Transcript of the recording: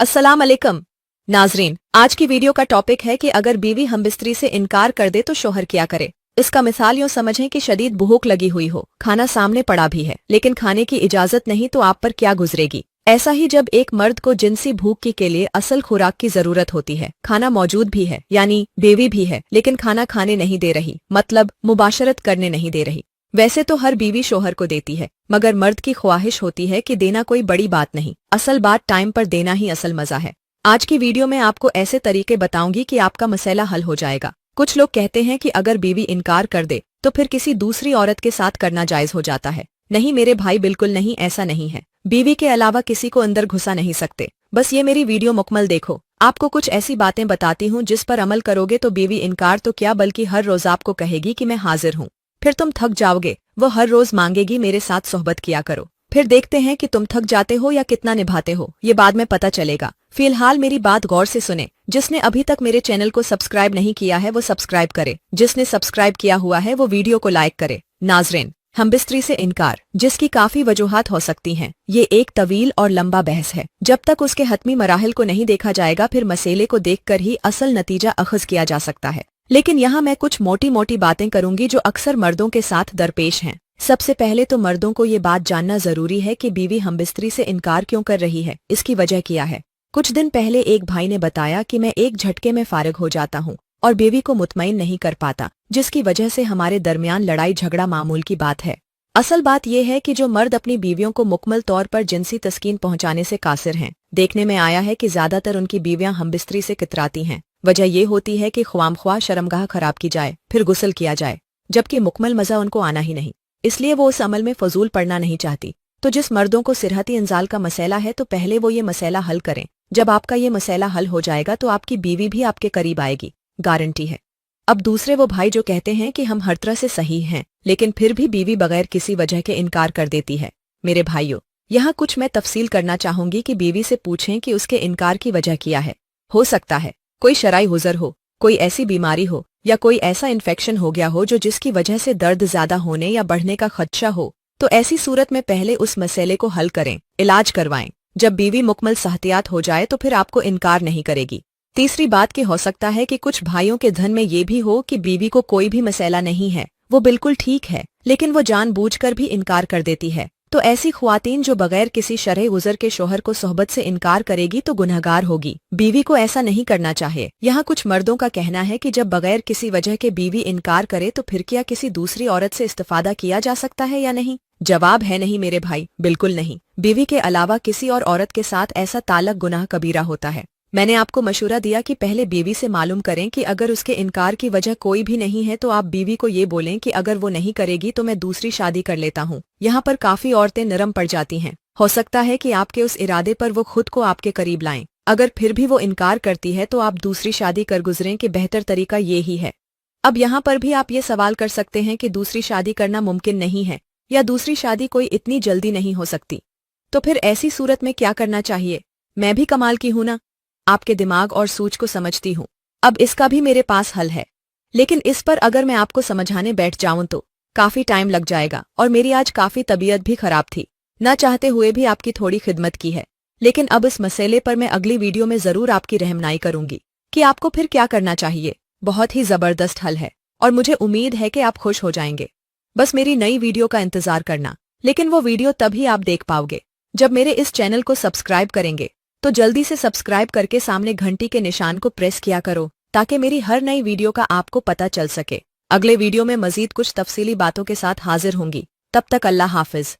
अस्सलाम अलैकुम नाजरीन, आज की वीडियो का टॉपिक है कि अगर बीवी हमबिस्तरी से इनकार कर दे तो शोहर क्या करे। इसका मिसाल यूं समझें कि शदीद भूख लगी हुई हो, खाना सामने पड़ा भी है लेकिन खाने की इजाजत नहीं, तो आप पर क्या गुजरेगी। ऐसा ही जब एक मर्द को जिनसी भूख के लिए असल खुराक की जरूरत होती है, खाना मौजूद भी है यानी बीवी भी है, लेकिन खाना खाने नहीं दे रही, मतलब मुबाशरत करने नहीं दे रही। वैसे तो हर बीवी शोहर को देती है, मगर मर्द की ख्वाहिश होती है कि देना कोई बड़ी बात नहीं, असल बात टाइम पर देना ही असल मजा है। आज की वीडियो में आपको ऐसे तरीके बताऊंगी कि आपका मसला हल हो जाएगा। कुछ लोग कहते हैं कि अगर बीवी इनकार कर दे तो फिर किसी दूसरी औरत के साथ करना जायज हो जाता है। नहीं मेरे भाई, बिल्कुल नहीं, ऐसा नहीं है। बीवी के अलावा किसी को अंदर घुसा नहीं सकते। बस ये मेरी वीडियो मुकम्मल देखो, आपको कुछ ऐसी बातें बताती हूँ जिस पर अमल करोगे तो बीवी इनकार तो क्या बल्कि हर रोज आपको कहेगी कि मैं हाजिर हूँ। फिर तुम थक जाओगे, वो हर रोज मांगेगी मेरे साथ सोहबत किया करो। फिर देखते हैं कि तुम थक जाते हो या कितना निभाते हो, ये बाद में पता चलेगा। फिलहाल मेरी बात गौर से सुने। जिसने अभी तक मेरे चैनल को सब्सक्राइब नहीं किया है वो सब्सक्राइब करे, जिसने सब्सक्राइब किया हुआ है वो वीडियो को लाइक करे। नाजरीन, हमबिस्तरी से इनकार, जिसकी काफी वजूहात हो सकती हैं, ये एक तवील और लंबा बहस है। जब तक उसके हतमी मराहिल को नहीं देखा जाएगा फिर मसले को देखकर ही असल नतीजा अखज़ किया जा सकता है। लेकिन यहाँ मैं कुछ मोटी मोटी बातें करूंगी जो अक्सर मर्दों के साथ दरपेश हैं। सबसे पहले तो मर्दों को ये बात जानना जरूरी है कि बीवी हमबिस्तरी से इनकार क्यों कर रही है, इसकी वजह क्या है। कुछ दिन पहले एक भाई ने बताया कि मैं एक झटके में फारिग हो जाता हूँ और बीवी को मुतमईन नहीं कर पाता, जिसकी वजह से हमारे दरमियान लड़ाई झगड़ा मामूल की बात है। असल बात यह है कि जो मर्द अपनी बीवियों को मुकम्मल तौर पर जिनसी तस्कीन पहुंचाने से कासिर हैं, देखने में आया है कि ज्यादातर उनकी बीवियां हमबिस्तरी से कितराती हैं। वजह यह होती है कि ख्वामख्वाह शर्मगाह खराब की जाए फिर गुस्ल किया जाए, जबकि मुकम्मल मजा उनको आना ही नहीं, इसलिए वो उस अमल में फजूल पड़ना नहीं चाहती। तो जिस मर्दों को सिरहती इंजाल का मसला है तो पहले वो ये मसला हल करें। जब आपका ये मसला हल हो जाएगा तो आपकी बीवी भी आपके करीब आएगी, गारंटी है। अब दूसरे वो भाई जो कहते हैं कि हम हर तरह से सही हैं लेकिन फिर भी बीवी बगैर किसी वजह के इनकार कर देती है। मेरे भाइयों, यहाँ कुछ मैं तफसील करना चाहूंगी कि बीवी से पूछें कि उसके इनकार की वजह क्या है। हो सकता है कोई शराई हुजर हो, कोई ऐसी बीमारी हो या कोई ऐसा इन्फेक्शन हो गया हो जो जिसकी वजह से दर्द ज्यादा होने या बढ़ने का खदशा हो। तो ऐसी सूरत में पहले उस मसले को हल करें, इलाज करवाएं। जब बीवी मुकम्मल सहतियात हो जाए तो फिर आपको इनकार नहीं करेगी। तीसरी बात की हो सकता है कि कुछ भाइयों के धन में ये भी हो कि बीवी को कोई भी मसला नहीं है, वो बिल्कुल ठीक है, लेकिन वो जानबूझकर भी इनकार कर देती है। तो ऐसी ख्वातीन जो बगैर किसी शरह गुजर के शोहर को सोहबत से इनकार करेगी तो गुनहगार होगी। बीवी को ऐसा नहीं करना चाहिए। यहाँ कुछ मर्दों का कहना है कि जब बगैर किसी वजह के बीवी इनकार करे तो फिर क्या किसी दूसरी औरत से इस्तिफादा किया जा सकता है या नहीं। जवाब है नहीं मेरे भाई, बिल्कुल नहीं। बीवी के अलावा किसी और औरत के साथ ऐसा ताल्लुक गुनाह कबीरा होता है। मैंने आपको मशूरा दिया कि पहले बीवी से मालूम करें कि अगर उसके इनकार की वजह कोई भी नहीं है तो आप बीवी को ये बोलें कि अगर वो नहीं करेगी तो मैं दूसरी शादी कर लेता हूँ। यहाँ पर काफी औरतें नरम पड़ जाती हैं। हो सकता है कि आपके उस इरादे पर वो खुद को आपके करीब लाएं। अगर फिर भी वो इनकार करती है तो आप दूसरी शादी कर गुजरें कि बेहतर तरीका ये ही है। अब यहाँ पर भी आप ये सवाल कर सकते हैं कि दूसरी शादी करना मुमकिन नहीं है या दूसरी शादी कोई इतनी जल्दी नहीं हो सकती, तो फिर ऐसी सूरत में क्या करना चाहिए। मैं भी कमाल की हूं ना, आपके दिमाग और सोच को समझती हूँ। अब इसका भी मेरे पास हल है, लेकिन इस पर अगर मैं आपको समझाने बैठ जाऊं तो काफी टाइम लग जाएगा और मेरी आज काफी तबीयत भी खराब थी। न चाहते हुए भी आपकी थोड़ी खिदमत की है, लेकिन अब इस मसले पर मैं अगली वीडियो में जरूर आपकी रहनुमाई करूंगी कि आपको फिर क्या करना चाहिए। बहुत ही जबरदस्त हल है और मुझे उम्मीद है कि आप खुश हो जाएंगे। बस मेरी नई वीडियो का इंतजार करना, लेकिन वो वीडियो तभी आप देख पाओगे जब मेरे इस चैनल को सब्सक्राइब करेंगे। तो जल्दी से सब्सक्राइब करके सामने घंटी के निशान को प्रेस किया करो ताकि मेरी हर नई वीडियो का आपको पता चल सके। अगले वीडियो में मजीद कुछ तफसीली बातों के साथ हाजिर होंगी। तब तक अल्लाह हाफिज।